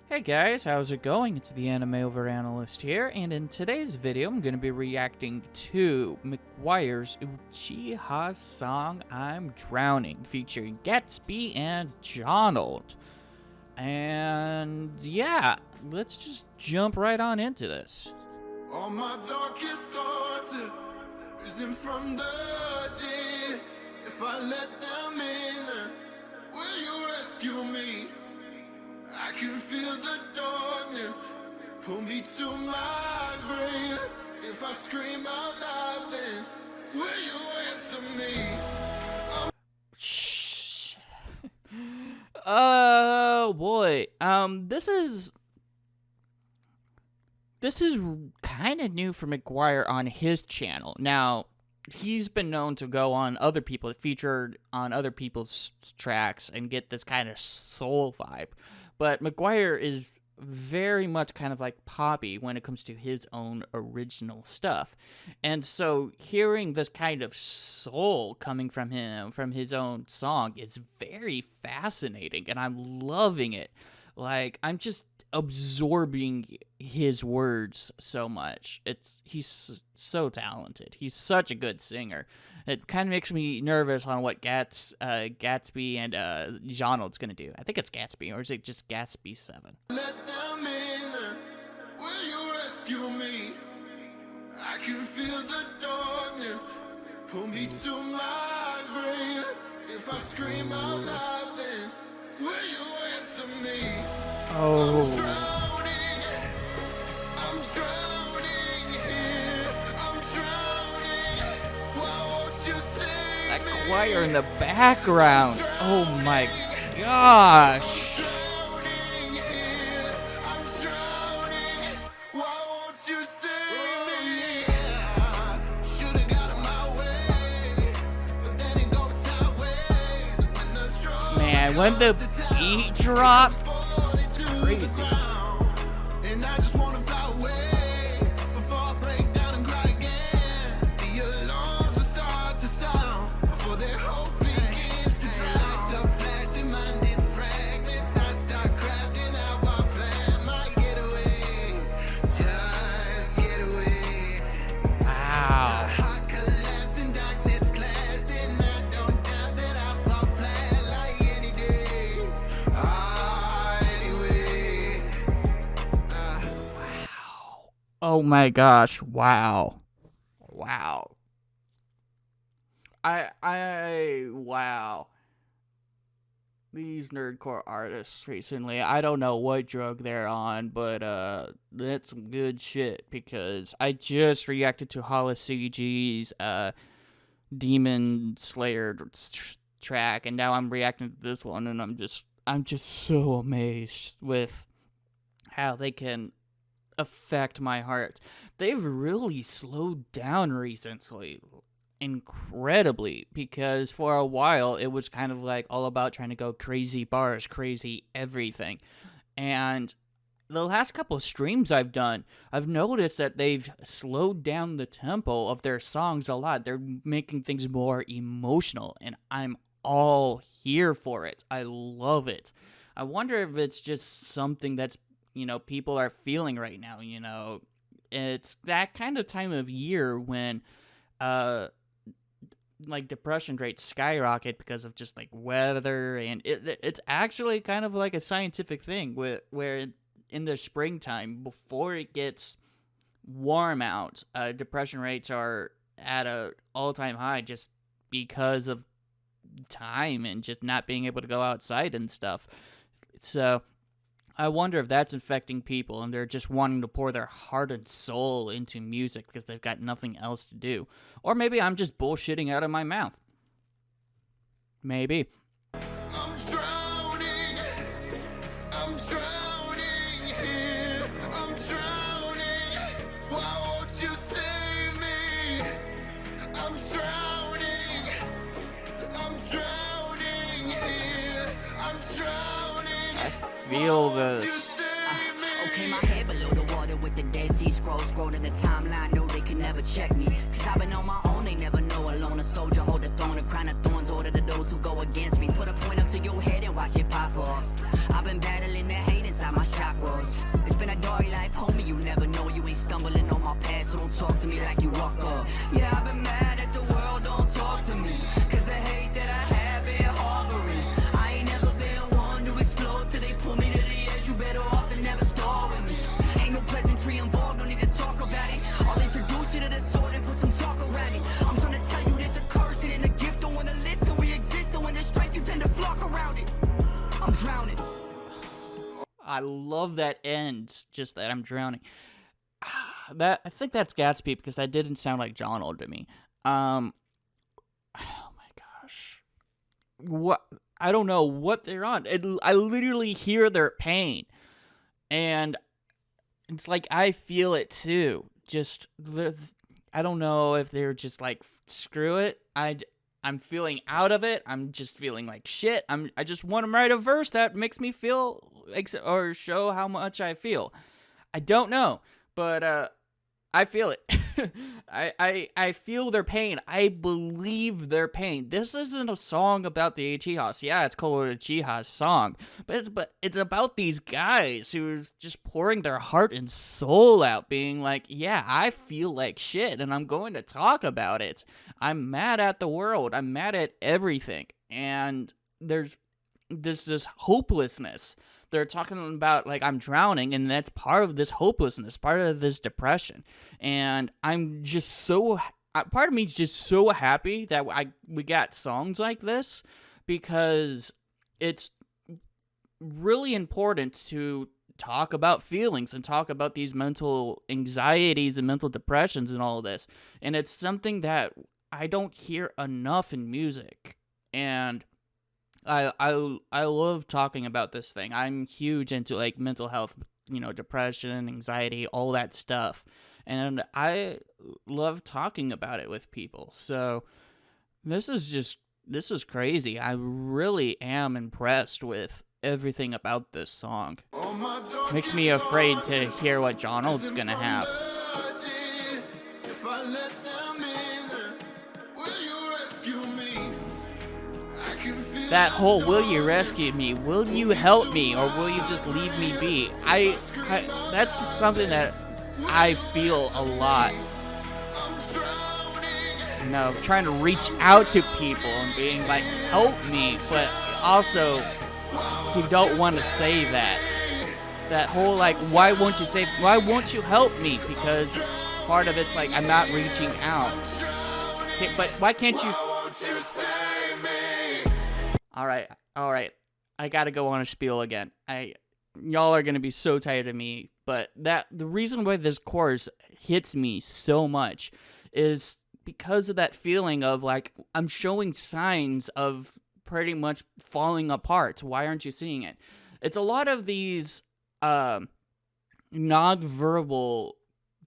Hey guys, how's it going? It's the animeoveranalyst here, and in today's video I'm going to be reacting to McGwire's Uchiha song I'm Drowning, featuring Gatsb7 and Johnald. And yeah, let's just jump right on into this. All my darkest thoughts are risen from the dead. If I let them in, will you rescue me? I can feel the darkness pull me to my grave. If I scream out loud, then will you answer me? Shh. Oh boy. This is kind of new for McGwire on his channel. Now, he's been known to go on other people, featured on other people's tracks and get this kind of soul vibe. But McGwire is very much kind of like Poppy when it comes to his own original stuff. And so hearing this kind of soul coming from him, from his own song, is very fascinating, and I'm loving it. Like, I'm just absorbing his words so much. He's so talented. He's such a good singer. It kind of makes me nervous on what Gatsb and Johnald's gonna do. I think it's Gatsb, or is it just Gatsb7? Let them in. Will you rescue me? I can feel the darkness pull me to my grave. If I scream out loud, then will you answer me? Oh. I'm drowning here. I'm drowning. Why won't you save That me? choir in the background. Oh my gosh. I'm drowning here. I'm drowning. Why won't you save me? Should've got in my way, but then it goes sideways. When the trouble Man, when the beat drops, crazy. and I just wanna fly away before I break down and cry again. The alarms will start to sound before their hope begins to drown. Lights are flashing, mind in fragments. I start crafting out my plan. My getaway, just get away. Wow. I collapse in darkness glass, and I don't doubt that I fall flat like any day. Anyway. Wow. Oh my gosh. Wow. Wow. Wow. These nerdcore artists recently, I don't know what drug they're on, but that's some good shit, because I just reacted to HoloCG's Demon Slayer track, and now I'm reacting to this one, and I'm just so amazed with how they can affect my heart. They've really slowed down recently, incredibly, because for a while it was kind of like all about trying to go crazy bars, crazy everything. And the last couple of streams I've done, I've noticed that they've slowed down the tempo of their songs a lot. They're making things more emotional, and I'm all here for it. I love it. I wonder if it's just something that's, people are feeling right now. It's that kind of time of year when like depression rates skyrocket because of just like weather, and it's actually kind of like a scientific thing where in the springtime, before it gets warm out, depression rates are at a all-time high just because of time and just not being able to go outside and stuff. So I wonder if that's infecting people and they're just wanting to pour their heart and soul into music because they've got nothing else to do. Or maybe I'm just bullshitting out of my mouth. Maybe. I'm drowning. I'm drowning here. I'm drowning. Why won't you save me? I'm drowning. I'm drowning here. I'm drowning. I feel this. Okay, my head below the water with the Dead Sea Scrolls scrolling the timeline. No, they can never check me. Cause I've been on my own, they never know. Alone, a soldier, hold a throne, a crown of thorns. Order to those who go against me. Put a point up to your head and watch it pop off. I've been battling the hate inside my chakra. stumbling on my past, so don't talk to me like you walk up. Yeah, I've been mad at the world, don't talk to me, cause the hate that I have been harboring. I ain't never been one to explode till they pull me to the edge. You better off than never start with me. Ain't no pleasantry involved, no need to talk about it. I'll introduce you to the sword and put some chalk around it. I'm trying to tell you this a curse and a gift. Don't wanna listen, we exist, and when there's strength you tend to flock around it. I'm drowning. I love that end, just that I'm drowning. That I think that's Gatsby because that didn't sound like Johnald to me. Oh my gosh, what? I don't know what they're on. I literally hear their pain, and it's like I feel it too. Just I don't know if they're just like screw it. I'm feeling out of it. I'm just feeling like shit. I just want to write a verse that makes me feel or show how much I feel. I don't know, but I feel it. I feel their pain. I believe their pain. This isn't a song about the Uchiha's. Yeah, it's called Uchiha's song, but it's about these guys who's just pouring their heart and soul out, being like, yeah, I feel like shit, and I'm going to talk about it. I'm mad at the world. I'm mad at everything, and there's this hopelessness. They're talking about, like, I'm drowning, and that's part of this hopelessness, part of this depression. And I'm just so, part of me is just so happy that we got songs like this, because it's really important to talk about feelings and talk about these mental anxieties and mental depressions and all of this. And it's something that I don't hear enough in music. And I love talking about this thing. I'm huge into, like, mental health, depression, anxiety, all that stuff. And I love talking about it with people. So this is crazy. I really am impressed with everything about this song. Makes me afraid to hear what Johnald's gonna have. That whole "will you rescue me," "will you help me," or "will you just leave me be," that's something that I feel a lot. Trying to reach out to people and being like, help me, but also you don't want to say that. That whole, like, why won't you help me? Because part of it's like, I'm not reaching out. Okay, but why can't you? All right. I gotta go on a spiel again. Y'all are gonna be so tired of me, but the reason why this chorus hits me so much is because of that feeling of, like, I'm showing signs of pretty much falling apart. Why aren't you seeing it? It's a lot of these nonverbal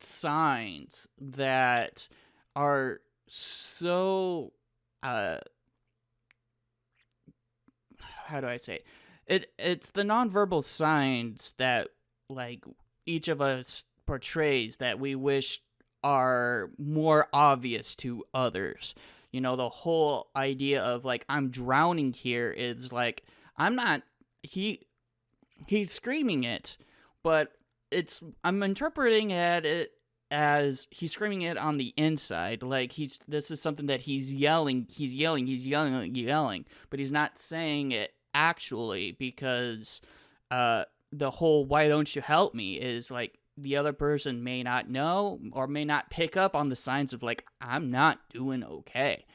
signs that are so how do I say it? It's the nonverbal signs that, like, each of us portrays that we wish are more obvious to others. The whole idea of, like, I'm drowning here is like, he's screaming it, but I'm interpreting it as he's screaming it on the inside. Like, this is something that he's yelling, but he's not saying it actually, because the whole "why don't you help me" is like, the other person may not know or may not pick up on the signs of, like, I'm not doing okay.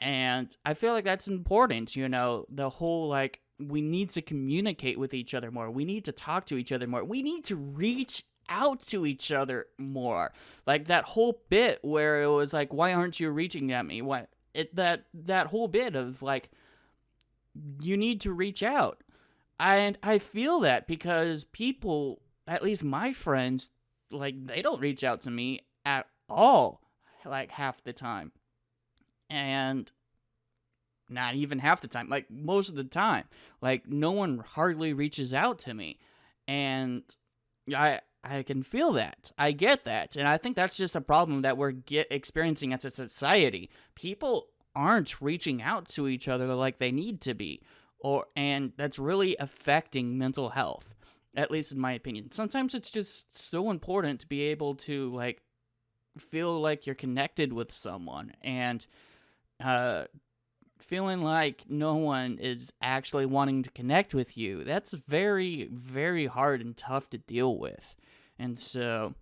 And I feel like that's important, the whole, like, we need to communicate with each other more. We need to talk to each other more. We need to reach out to each other more. Like, that whole bit where it was like, why aren't you reaching at me? That whole bit of, like, you need to reach out. And I feel that because people, at least my friends, like, they don't reach out to me at all, like, half the time. And not even half the time, like, most of the time. Like, no one hardly reaches out to me. And I can feel that. I get that. And I think that's just a problem that we're experiencing as a society. People aren't reaching out to each other like they need to be. And that's really affecting mental health. At least in my opinion. Sometimes it's just so important to be able to, like, feel like you're connected with someone, and feeling like no one is actually wanting to connect with you. That's very, very hard and tough to deal with. And so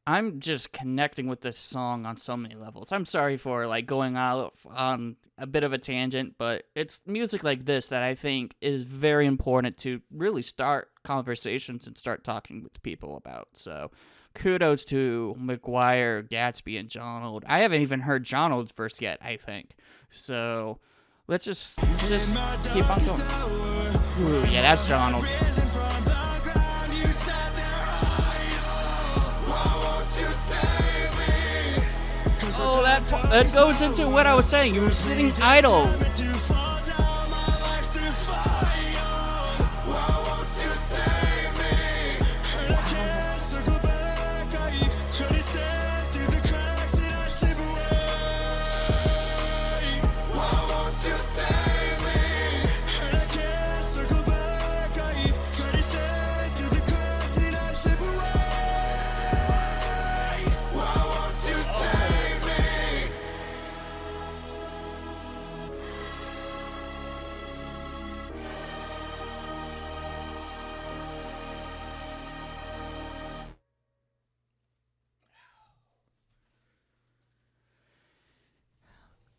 I'm just connecting with this song on so many levels. I'm sorry for, like, going out on a bit of a tangent, but it's music like this that I think is very important to really start conversations and start talking with people about. So kudos to McGwire, Gatsb, and Johnald. I haven't even heard Johnald's verse yet, I think. So let's just keep on going. Ooh, yeah, that's Johnald. Oh, that goes into what I was saying. You were sitting idle.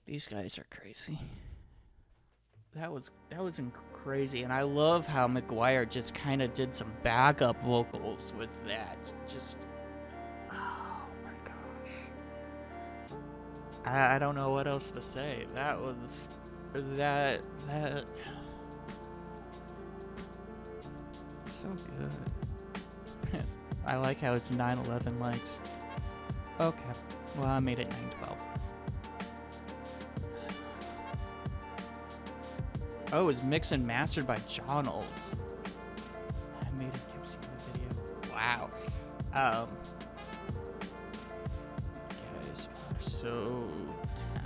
These guys are crazy. That was crazy, and I love how McGwire just kind of did some backup vocals with that. Just, oh my gosh, I don't know what else to say. That was that so good. I like how it's 9/11 likes. Okay, well I made it 9/12. Oh, it was mixed and mastered by Johnald. I made a MC video. Wow. You guys are so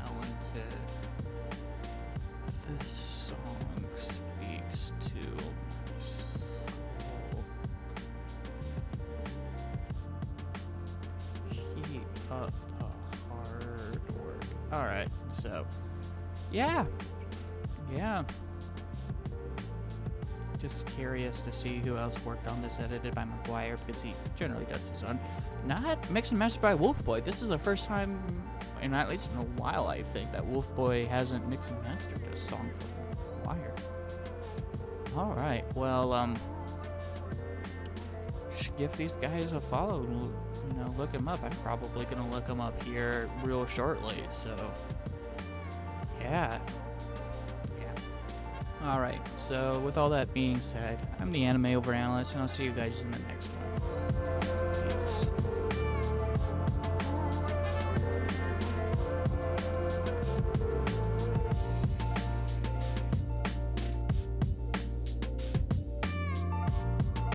talented. This song speaks to my soul. Keep up the hard work. Alright, so yeah. Just curious to see who else worked on this, edited by McGwire, because he generally does his own. Not mixed and mastered by Wolfboy. This is the first time, and at least in a while, I think, that Wolfboy hasn't mixed and mastered a song for McGwire. Alright, well, should give these guys a follow. You know, look them up. I'm probably going to look them up here real shortly, so yeah. Alright, so with all that being said, I'm the Anime Overanalyst, and I'll see you guys in the next one. Peace.